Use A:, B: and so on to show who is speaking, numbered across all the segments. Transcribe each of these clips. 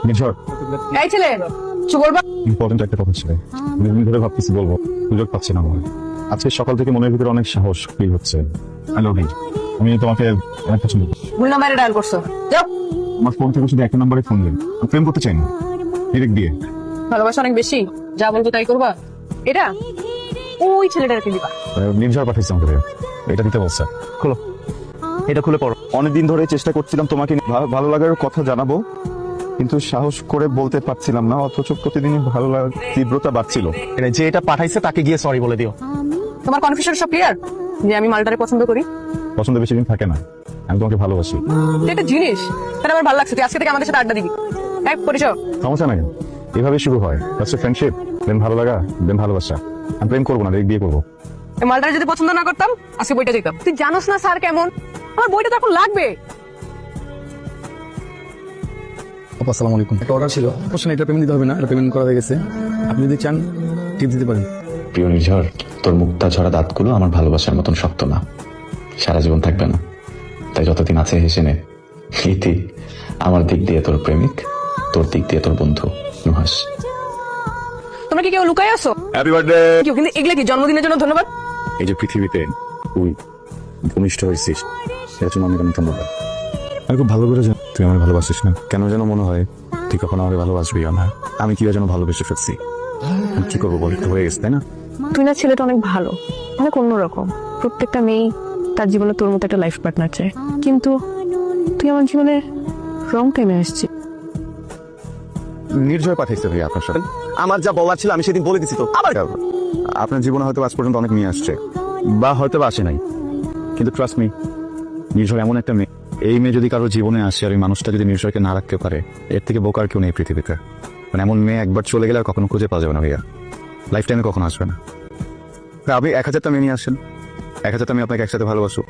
A: নিঝর,
B: এই ছেলে কিছু বলবা?
A: ইম্পর্টেন্ট একটা কথা ছিল, অনেকদিন ধরে ভাবতেছি বলবো, সুযোগ পাচ্ছি না মনে। আজকে সকাল থেকে মনের ভিতরে অনেক সাহস ফিল হচ্ছে। I love you. আমি তোমাকে অনেক পছন্দ করি।
B: ভুল নাম্বারে ডায়াল করছো, যাও।
A: আমার ফোন থেকে শুধু একটা নাম্বারে ফোন দিন। আমি প্রেম করতে চাই না, ডিরেক্ট বিয়ে।
B: ভালোবাসা অনেক বেশি, যা বলবো তাই করবা? এটা ওই ছেলেটাকে দিবা।
A: নির্ঝর পাঠাইছে আমাকে, এটা দিতে বলছে। খোলো, এটা খুলে পড়ো। অনেকদিন ধরে চেষ্টা করছিলাম তোমাকে ভালো লাগার কথা জানাবো, কিন্তু সাহস করে বলতে পারছিলাম না, অথচ প্রতিদিন ভালো লাগার তীব্রতা বাড়ছিল।
C: যে এটা পাঠাইছে তাকে গিয়ে সরি বলে দিও।
B: তোমার কনফিউশন সব ক্লিয়ার যে আমি মালটারে পছন্দ করি?
A: পছন্দ বেশি দিন থাকে না, আমি তোমাকে ভালোবাসি।
B: তুই একটা জিনিস, তাহলে আমার ভালো লাগছে, তুই আজকে থেকে আমাদের সাথে আড্ডা দিবি। এক পরিচয়
A: সমস্যা নাই, এভাবে শুরু হয়। ফার্স্টে ফ্রেন্ডশিপ, দেন ভালো লাগা, দেন ভালোবাসা। আমি প্রেম করবো না, বিয়ে করবো।
B: এই মালটারে যদি পছন্দ না করতাম আজকে বইটা দিতাম। তুই জানোস না স্যার কেমন, আমার বইটা তো এখন লাগবে।
C: আসসালামু আলাইকুম। একটা অর্ডার ছিল, প্রশ্ন এটা পেমেন্ট দিতে হবে না, এটা পেমেন্ট করা হয়ে গেছে। আপনি যদি চান টিপ দিতে পারেন।
D: প্রিয় নির্ঝর, তোর মুক্তা ঝরা দাঁতগুলো আমার ভালোবাসার মতন শক্ত না, সারা জীবন থাকবে না, তাই যতদিন আছে হেসে নে। ইতি, আমার দিক দিয়ে তোর প্রেমিক, তোর দিক দিয়ে তোর বন্ধু নুহাস।
B: তোমরা কি কেউ লুকাই আসো?
A: Happy birthday.
B: কেউ কিন্তু এগুলা কি জন্মদিনের জন্য ধন্যবাদ?
A: এই যে পৃথিবীতে তুই ভূমিষ্ঠ হয়েছিস, এর জন্য অনেক অনেক ধন্যবাদ। আমি খুব ভালো করে জানি তুই আমাকে ভালোবাসিস না। কেন যেন মনে হয় তুই কখনো আমাকে ভালোবাসবি না। আমি কি যেন ভালোবেসে ফেলছি। আমি কি করবো বল, হয়ে গেছে তাই না?
B: তুই না ছেলেটা অনেক ভালো, অনেক অন্যরকম। প্রত্যেকটা মেয়ে তার জীবনে তোর মতো একটা লাইফ পার্টনার চায়, কিন্তু তুই আমার জীবনের রং টাইমে আসছিস।
A: নির্ঝয় পাঠাইছে ভাই আপনার সাথে।
C: আমার যা বলার ছিল আমি সেদিন বলে দিছি তো। আবার
A: আপনার জীবনে হয়তো আজ পর্যন্ত অনেক মেয়ে আসছে, বা হয়তো আসে নাই, কিন্তু ট্রাস্ট মি, নির্ঝয় এমন একটা মেয়ে, এই মেয়ে যদি কারো জীবনে আসে আর এই মানুষটা যদি নির্ঝয়কে না রাখতে পারে, এর থেকে বোকার কেউ নেই পৃথিবীতে। মানে এমন মেয়ে একবার চলে গেলে আর কখনো খুঁজে পাওয়া যাবে না ভাইয়া, লাইফ টাইমে কখনো আসবে না। আপনি 1000টা মেয়ে নিয়ে আসেন, 1000টা মেয়ে আপনাকে একসাথে ভালোবাসো।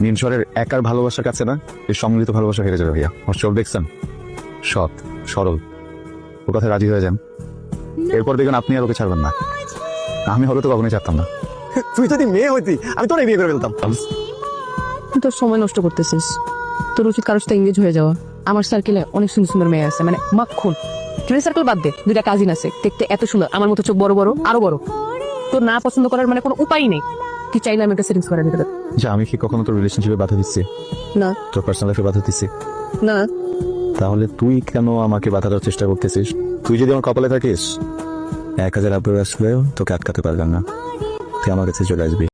A: নির্ঝরের একার ভালোবাসার কাছে না, এই সম্মিলিত ভালোবাসা হেরে যাবে ভাইয়া। চোখ দেখছেন, সৎ সরল, ওর কথা রাজি হয়ে যান, এরপর দেখবেন আপনি আর ওকে ছাড়বেন না। আমি হলে তো কখনোই ছাড়তাম না।
C: তুই যদি মেয়ে হইতি আমি তোরে বিয়ে করে ফেলতাম।
B: তুই তোর সময় নষ্ট করতেছিস, তোর উচিত কারোর সাথে এঙ্গেজ হয়ে যাওয়া। আমার সার্কেলে অনেক সুন্দর সুন্দর মেয়ে আছে, মানে মাখন। ফ্রেন্ড সার্কেল বাদ দে, দুইটা কাজিন আছে দেখতে এত সুন্দর, আমার মতো চোখ বড় বড়, আরো বড়। তোর না পছন্দ করার মানে কোনো উপায় নেই। তুই চাইলে আমি একটা সেটিংস করে দিতে পারি।
A: যে আমি কি কখনো তোর রিলেশনশিপে বাধা দিচ্ছি?
B: না
A: তোর পার্সোনাল লাইফে বাধা দিচ্ছি?
B: না।
A: তাহলে তুই কেন আমাকে বাধা দেওয়ার চেষ্টা করতেছিস? তুই যদি আমার কপালে থাকিস, 1000 আব্বুর আসলেও তোকে আটকাতে পারবেন না। তুই আমার কাছে চলে আসবি।